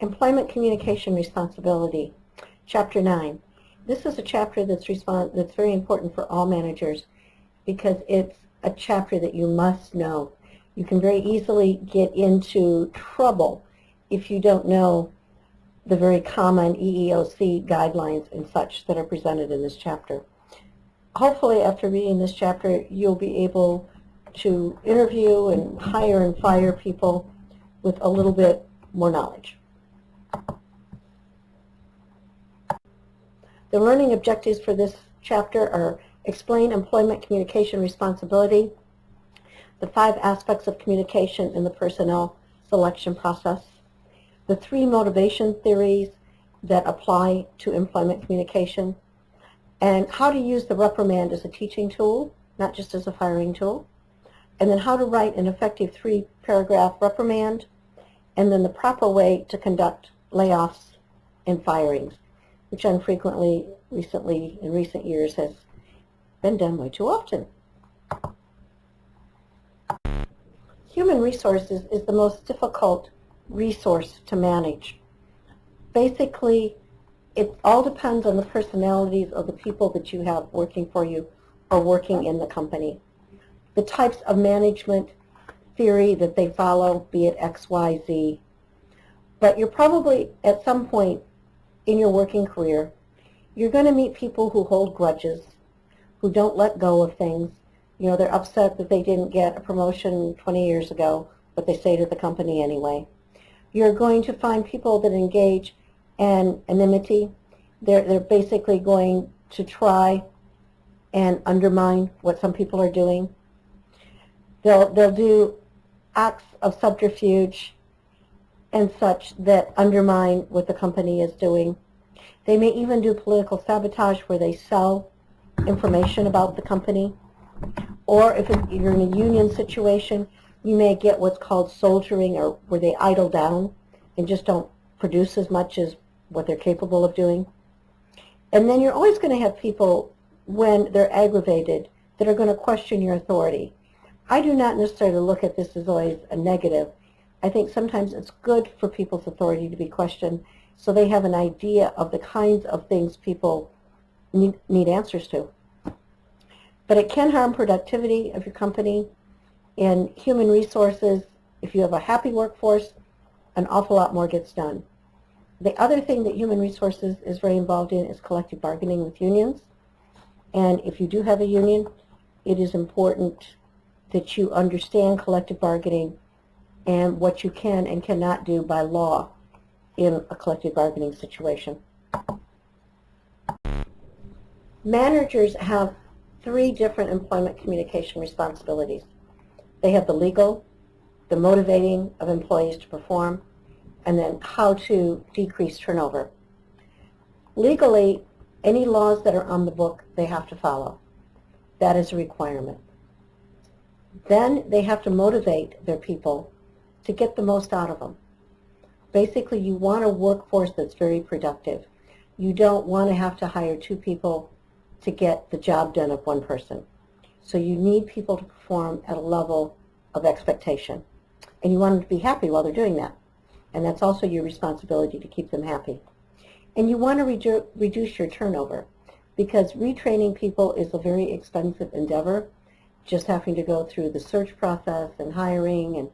Employment Communication Responsibility, Chapter 9. This is a chapter that's very important for all managers because it's a chapter that you must know. You can very easily get into trouble if you don't know the very common EEOC guidelines and such that are presented in this chapter. Hopefully, after reading this chapter, you'll be able to interview and hire and fire people with a little bit more knowledge. The learning objectives for this chapter are explain employment communication responsibility, the 5 aspects of communication in the personnel selection process, the 3 motivation theories that apply to employment communication, and how to use the reprimand as a teaching tool, not just as a firing tool, and then how to write an effective 3-paragraph reprimand, and then the proper way to conduct layoffs and firings, which unfrequently, in recent years, has been done way too often. Human resources is the most difficult resource to manage. Basically, it all depends on the personalities of the people that you have working for you or working in the company. The types of management theory that they follow, be it X, Y, Z. But you're probably, at some point in your working career, you're going to meet people who hold grudges, who don't let go of things. You know, they're upset that they didn't get a promotion 20 years ago, but they stayed at the company anyway. You're going to find people that engage in anonymity. They're basically going to try and undermine what some people are doing. They'll do acts of subterfuge and such that undermine what the company is doing. They may even do political sabotage where they sell information about the company. Or if you're in a union situation, you may get what's called soldiering, or where they idle down and just don't produce as much as what they're capable of doing. And then you're always going to have people, when they're aggravated, that are going to question your authority. I do not necessarily look at this as always a negative. I think sometimes it's good for people's authority to be questioned so they have an idea of the kinds of things people need answers to. But it can harm productivity of your company. In human resources, if you have a happy workforce, an awful lot more gets done. The other thing that human resources is very involved in is collective bargaining with unions. And if you do have a union, it is important that you understand collective bargaining and what you can and cannot do by law in a collective bargaining situation. Managers have 3 different employment communication responsibilities. They have the legal, the motivating of employees to perform, and then how to decrease turnover. Legally, any laws that are on the book, they have to follow. That is a requirement. Then they have to motivate their people to get the most out of them. Basically, you want a workforce that's very productive. You don't want to have to hire 2 people to get the job done of 1 person. So you need people to perform at a level of expectation. And you want them to be happy while they're doing that. And that's also your responsibility to keep them happy. And you want to reduce your turnover, because retraining people is a very expensive endeavor. Just having to go through the search process and hiring and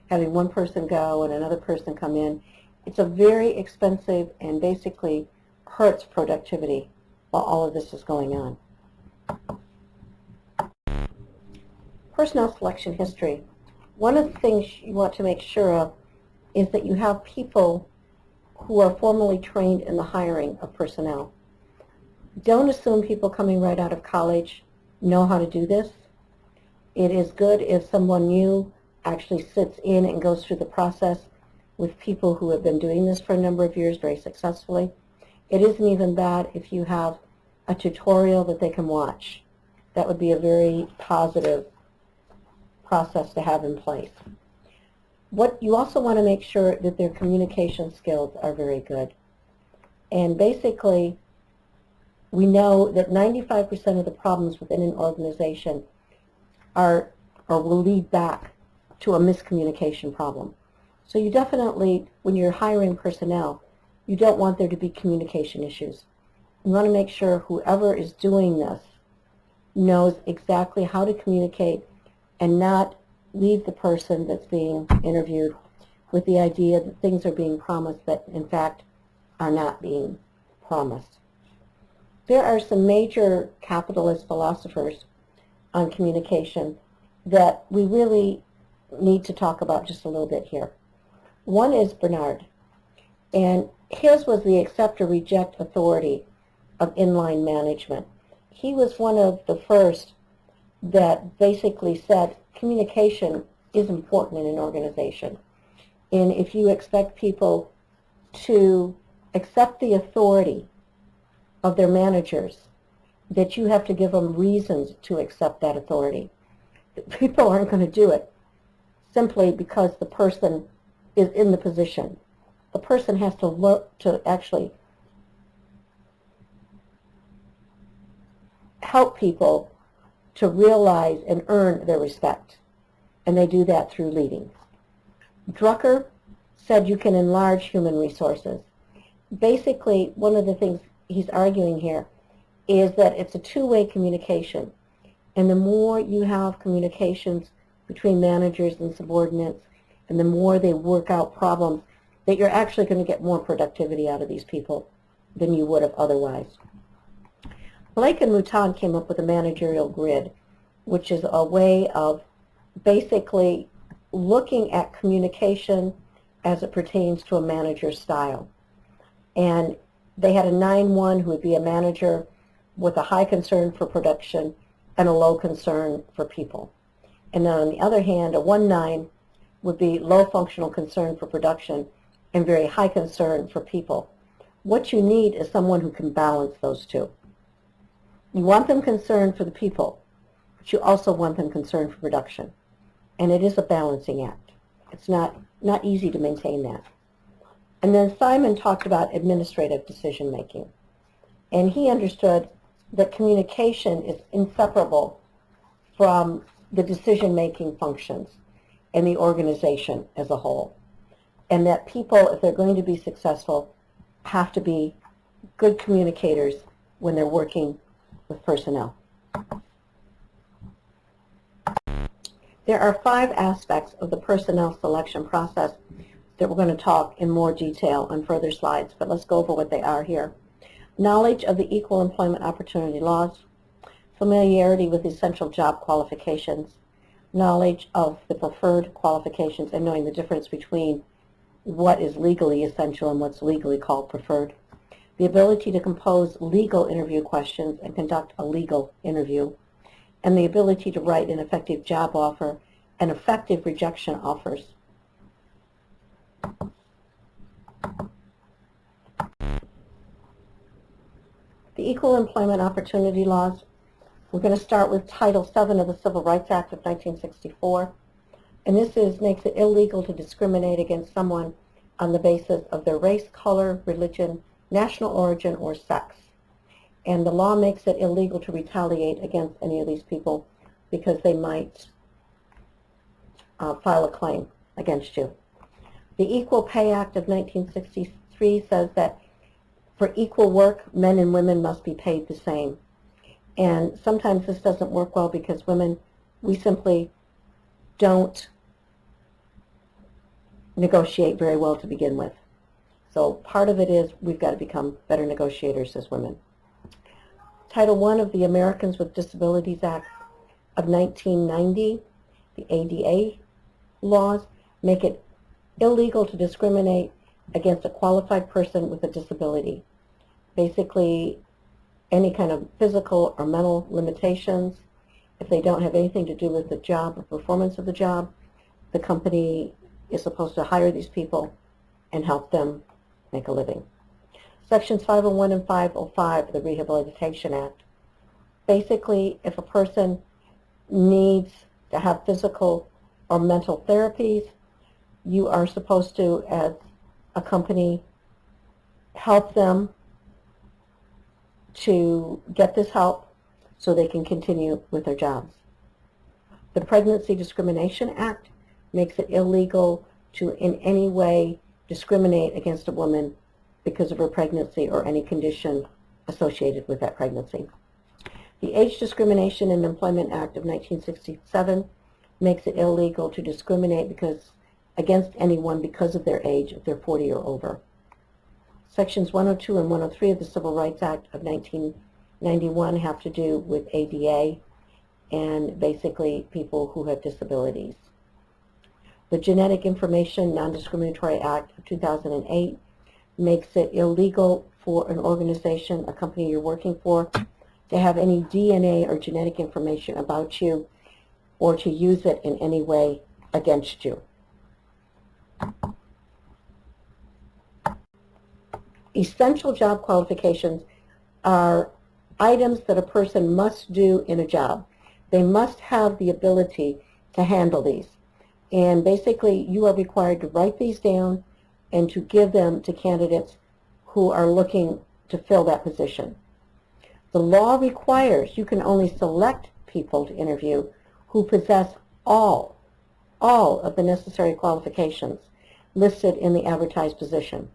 having 1 person go and another person come in. It's a very expensive and basically hurts productivity while all of this is going on. Personnel selection history. One of the things you want to make sure of is that you have people who are formally trained in the hiring of personnel. Don't assume people coming right out of college know how to do this. It is good if someone new actually sits in and goes through the process with people who have been doing this for a number of years very successfully. It isn't even bad if you have a tutorial that they can watch. That would be a very positive process to have in place. What you also want to make sure that their communication skills are very good. And basically, we know that 95% of the problems within an organization are or will lead back to a miscommunication problem. So you definitely, when you're hiring personnel, you don't want there to be communication issues. You want to make sure whoever is doing this knows exactly how to communicate and not leave the person that's being interviewed with the idea that things are being promised that in fact are not being promised. There are some major capitalist philosophers on communication that we really need to talk about just a little bit here. One is Bernard, and his was the accept or reject authority of inline management. He was one of the first that basically said communication is important in an organization. And if you expect people to accept the authority of their managers, that you have to give them reasons to accept that authority. People aren't going to do it simply because the person is in the position. The person has to learn to actually help people to realize and earn their respect, and they do that through leading. Drucker said you can enlarge human resources. Basically, one of the things he's arguing here is that it's a two-way communication, and the more you have communications between managers and subordinates, and the more they work out problems, that you're actually going to get more productivity out of these people than you would have otherwise. Blake and Mouton came up with a managerial grid, which is a way of basically looking at communication as it pertains to a manager's style. And they had a 9-1 who would be a manager with a high concern for production and a low concern for people. And then on the other hand, a 1-9 would be low functional concern for production and very high concern for people. What you need is someone who can balance those two. You want them concerned for the people, but you also want them concerned for production. And it is a balancing act. It's not easy to maintain that. And then Simon talked about administrative decision making. And he understood that communication is inseparable from the decision making functions and the organization as a whole. And that people, if they're going to be successful, have to be good communicators when they're working with personnel. There are 5 aspects of the personnel selection process that we're going to talk in more detail on further slides, but let's go over what they are here. Knowledge of the equal employment opportunity laws, familiarity with essential job qualifications, knowledge of the preferred qualifications and knowing the difference between what is legally essential and what's legally called preferred, the ability to compose legal interview questions and conduct a legal interview, and the ability to write an effective job offer and effective rejection offers. The Equal Employment Opportunity Laws, we're going to start with Title VII of the Civil Rights Act of 1964. And this makes it illegal to discriminate against someone on the basis of their race, color, religion, national origin, or sex. And the law makes it illegal to retaliate against any of these people because they might file a claim against you. The Equal Pay Act of 1963 says that for equal work, men and women must be paid the same. And sometimes this doesn't work well because women, we simply don't negotiate very well to begin with. So part of it is we've got to become better negotiators as women. Title I of the Americans with Disabilities Act of 1990, the ADA laws, make it illegal to discriminate against a qualified person with a disability. Basically, any kind of physical or mental limitations, if they don't have anything to do with the job or performance of the job, the company is supposed to hire these people and help them make a living. Sections 501 and 505 of the Rehabilitation Act. Basically, if a person needs to have physical or mental therapies, you are supposed to, as a company, help them to get this help so they can continue with their jobs. The Pregnancy Discrimination Act makes it illegal to in any way discriminate against a woman because of her pregnancy or any condition associated with that pregnancy. The Age Discrimination in Employment Act of 1967 makes it illegal to discriminate against anyone because of their age if they're 40 or over. Sections 102 and 103 of the Civil Rights Act of 1991 have to do with ADA and basically people who have disabilities. The Genetic Information Non-Discriminatory Act of 2008 makes it illegal for an organization, a company you're working for, to have any DNA or genetic information about you or to use it in any way against you. Essential job qualifications are items that a person must do in a job. They must have the ability to handle these. And basically, you are required to write these down and to give them to candidates who are looking to fill that position. The law requires you can only select people to interview who possess all of the necessary qualifications listed in the advertised position.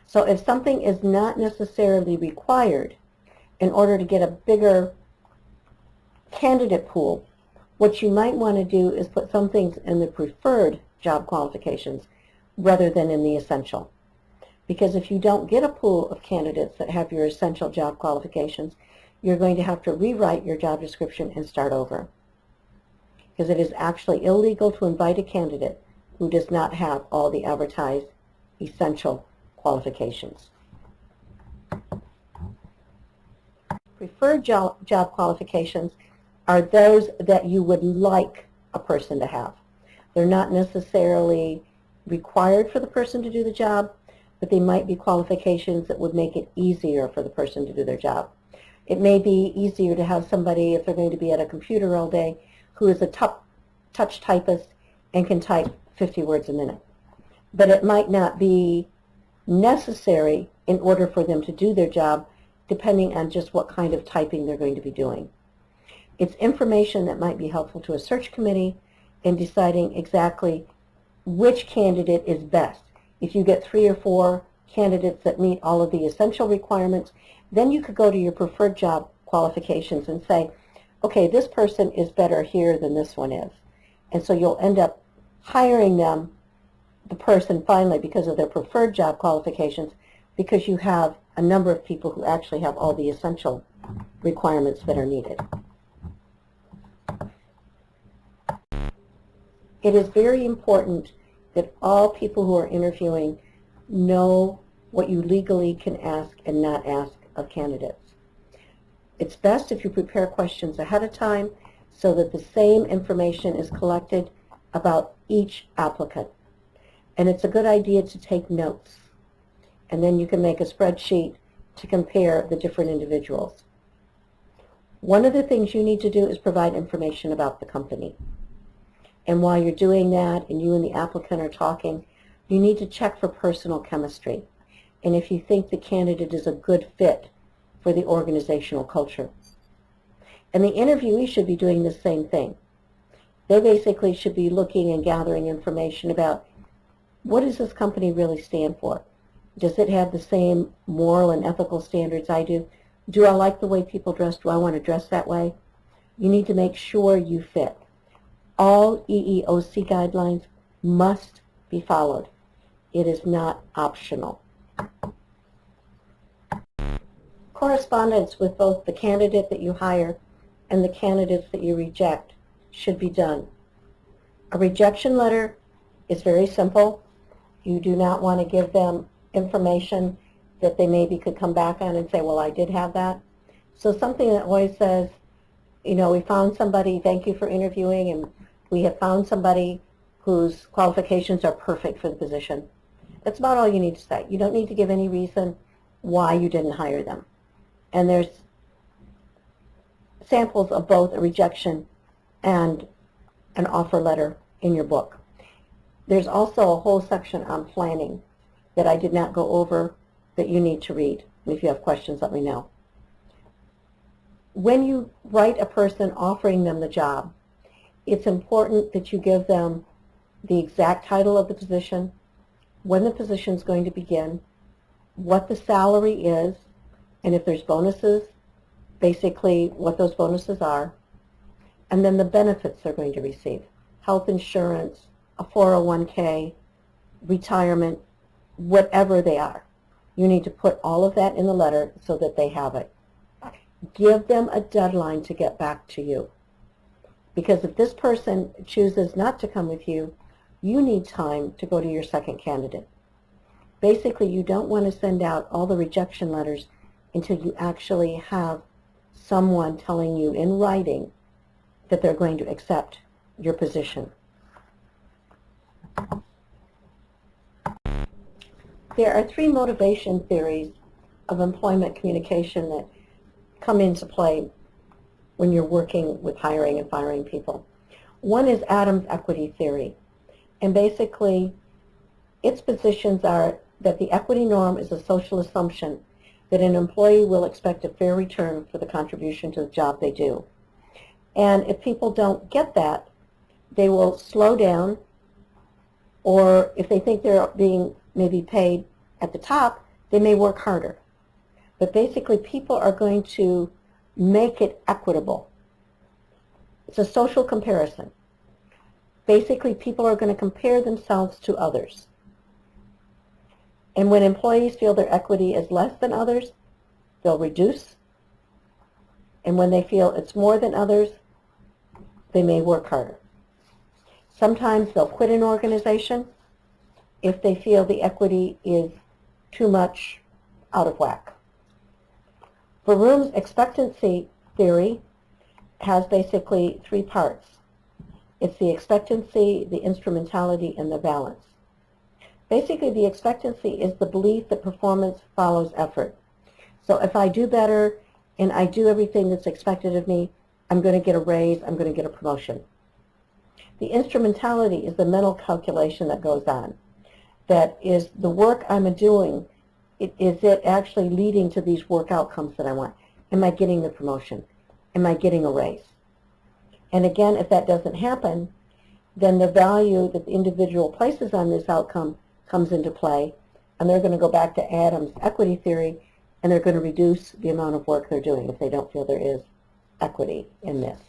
So if something is not necessarily required in order to get a bigger candidate pool, what you might want to do is put some things in the preferred job qualifications rather than in the essential. Because if you don't get a pool of candidates that have your essential job qualifications, you're going to have to rewrite your job description and start over. Because it is actually illegal to invite a candidate who does not have all the advertised essential qualifications. Preferred job qualifications are those that you would like a person to have. They're not necessarily required for the person to do the job, but they might be qualifications that would make it easier for the person to do their job. It may be easier to have somebody, if they're going to be at a computer all day, who is a touch typist and can type 50 words a minute. But it might not be necessary in order for them to do their job, depending on just what kind of typing they're going to be doing. It's information that might be helpful to a search committee in deciding exactly which candidate is best. If you get 3 or 4 candidates that meet all of the essential requirements, then you could go to your preferred job qualifications and say, okay, this person is better here than this one is. And so you'll end up hiring them, the person finally, because of their preferred job qualifications, because you have a number of people who actually have all the essential requirements that are needed. It is very important that all people who are interviewing know what you legally can ask and not ask of candidates. It's best if you prepare questions ahead of time so that the same information is collected about each applicant. And it's a good idea to take notes. And then you can make a spreadsheet to compare the different individuals. One of the things you need to do is provide information about the company. And while you're doing that and you and the applicant are talking, you need to check for personal chemistry. And if you think the candidate is a good fit for the organizational culture. And the interviewee should be doing the same thing. They basically should be looking and gathering information about what does this company really stand for? Does it have the same moral and ethical standards I do? Do I like the way people dress? Do I want to dress that way? You need to make sure you fit. All EEOC guidelines must be followed. It is not optional. Correspondence with both the candidate that you hire and the candidates that you reject should be done. A rejection letter is very simple. You do not want to give them information that they maybe could come back on and say, well, I did have that. So something that always says, you know, we found somebody, thank you for interviewing, and we have found somebody whose qualifications are perfect for the position. That's about all you need to say. You don't need to give any reason why you didn't hire them. And there's samples of both a rejection and an offer letter in your book. There's also a whole section on planning that I did not go over that you need to read. And if you have questions, let me know. When you write a person offering them the job, it's important that you give them the exact title of the position, when the position is going to begin, what the salary is, and if there's bonuses, basically what those bonuses are, and then the benefits they're going to receive, health insurance, a 401k, retirement, whatever they are. You need to put all of that in the letter so that they have it. Give them a deadline to get back to you. Because if this person chooses not to come with you, you need time to go to your second candidate. Basically, you don't want to send out all the rejection letters until you actually have someone telling you in writing that they're going to accept your position. There are 3 motivation theories of employment communication that come into play when you're working with hiring and firing people. One is AdamsEquity theory, and basically its positions are that the equity norm is a social assumption that an employee will expect a fair return for the contribution to the job they do. And if people don't get that, they will slow down, or if they think they're being maybe paid at the top, they may work harder. But basically, people are going to make it equitable. It's a social comparison. Basically, people are going to compare themselves to others. And when employees feel their equity is less than others, they'll reduce. And when they feel it's more than others, they may work harder. Sometimes they'll quit an organization if they feel the equity is too much out of whack. Baroom's expectancy theory has basically 3 parts. It's the expectancy, the instrumentality, and the balance. Basically, the expectancy is the belief that performance follows effort. So if I do better and I do everything that's expected of me, I'm going to get a raise, I'm going to get a promotion. The instrumentality is the mental calculation that goes on. That is the work I'm doing, is it actually leading to these work outcomes that I want? Am I getting the promotion? Am I getting a raise? And again, if that doesn't happen, then the value that the individual places on this outcome comes into play, and they're going to go back to Adam's equity theory, and they're going to reduce the amount of work they're doing if they don't feel there is equity in this.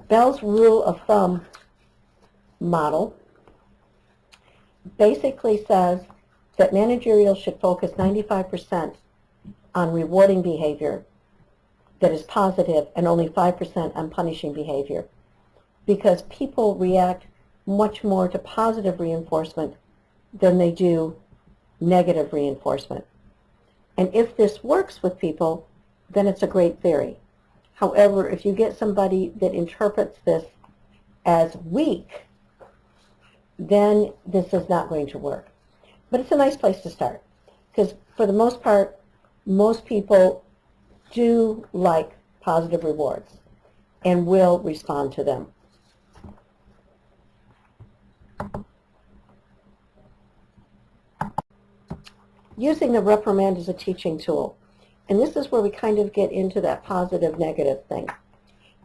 Bell's rule of thumb model basically says that managerial should focus 95% on rewarding behavior that is positive and only 5% on punishing behavior, because people react much more to positive reinforcement than they do negative reinforcement. And if this works with people, then it's a great theory. However, if you get somebody that interprets this as weak, then this is not going to work. But it's a nice place to start, because for the most part, most people do like positive rewards and will respond to them. Using the reprimand as a teaching tool. And this is where we kind of get into that positive-negative thing.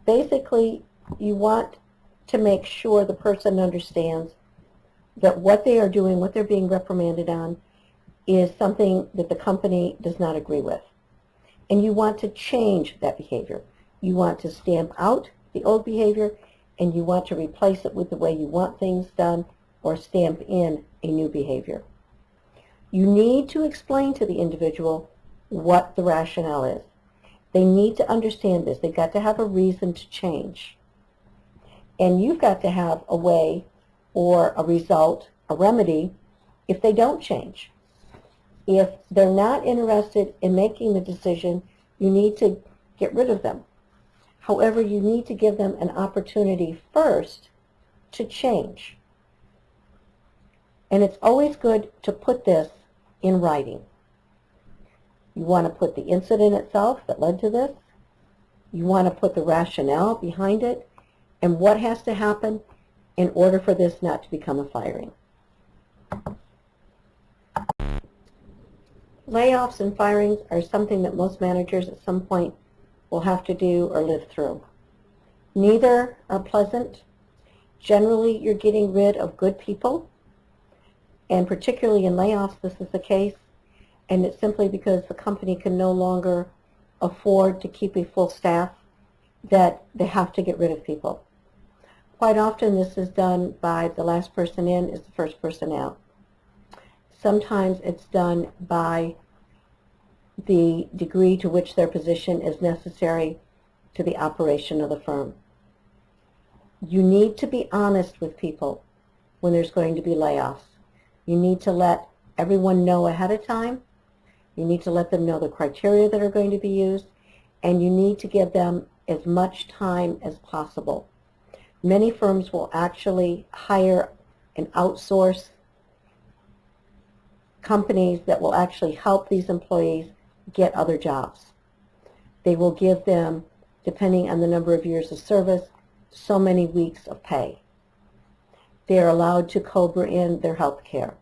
Basically, you want to make sure the person understands that what they are doing, what they're being reprimanded on, is something that the company does not agree with. And you want to change that behavior. You want to stamp out the old behavior, and you want to replace it with the way you want things done, or stamp in a new behavior. You need to explain to the individual what the rationale is. They need to understand this. They've got to have a reason to change. And you've got to have a way or a result, a remedy, if they don't change. If they're not interested in making the decision, you need to get rid of them. However, you need to give them an opportunity first to change. And it's always good to put this in writing. You want to put the incident itself that led to this. You want to put the rationale behind it and what has to happen in order for this not to become a firing. Layoffs and firings are something that most managers at some point will have to do or live through. Neither are pleasant, Generally, you're getting rid of good people, and particularly in layoffs, this is the case, and it's simply because the company can no longer afford to keep a full staff that they have to get rid of people. Quite often, this is done by the last person in is the first person out. Sometimes it's done by the degree to which their position is necessary to the operation of the firm. You need to be honest with people when there's going to be layoffs. You need to let everyone know ahead of time. You need to let them know the criteria that are going to be used, and you need to give them as much time as possible. Many firms will actually hire and outsource companies that will actually help these employees get other jobs. They will give them, depending on the number of years of service, so many weeks of pay. They are allowed to COBRA in their health care.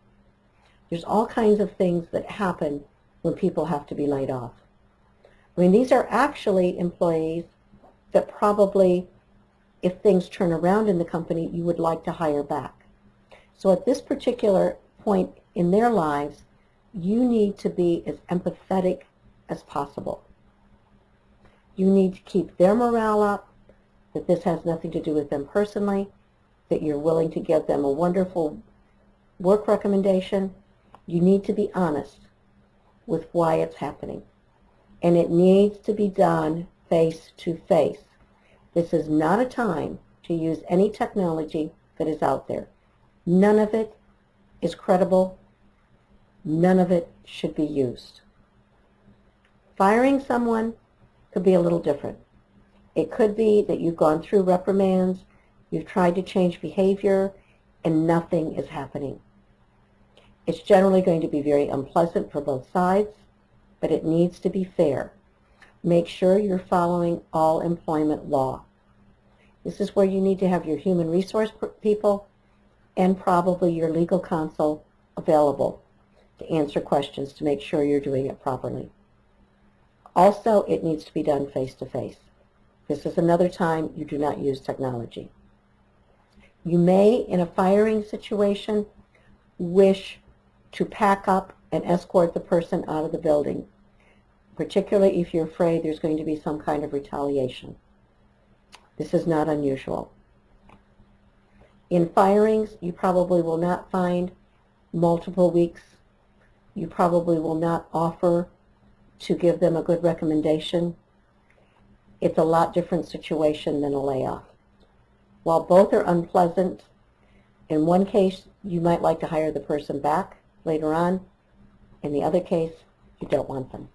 There's all kinds of things that happen when people have to be laid off. I mean, these are actually employees that probably, if things turn around in the company, you would like to hire back. So at this particular point in their lives, you need to be as empathetic as possible. You need to keep their morale up, that this has nothing to do with them personally, that you're willing to give them a wonderful work recommendation. You need to be honest with why it's happening. And it needs to be done face to face. This is not a time to use any technology that is out there. None of it is credible. None of it should be used. Firing someone could be a little different. It could be that you've gone through reprimands, you've tried to change behavior, and nothing is happening. It's generally going to be very unpleasant for both sides, but it needs to be fair. Make sure you're following all employment law. This is where you need to have your human resource people and probably your legal counsel available to answer questions to make sure you're doing it properly. Also, it needs to be done face-to-face. This is another time you do not use technology. You may, in a firing situation, wish to pack up and escort the person out of the building, particularly if you're afraid there's going to be some kind of retaliation. This is not unusual. In firings, you probably will not find multiple weeks. You probably will not offer to give them a good recommendation. It's a lot different situation than a layoff. While both are unpleasant, in one case you might like to hire the person back later on. In the other case, you don't want them.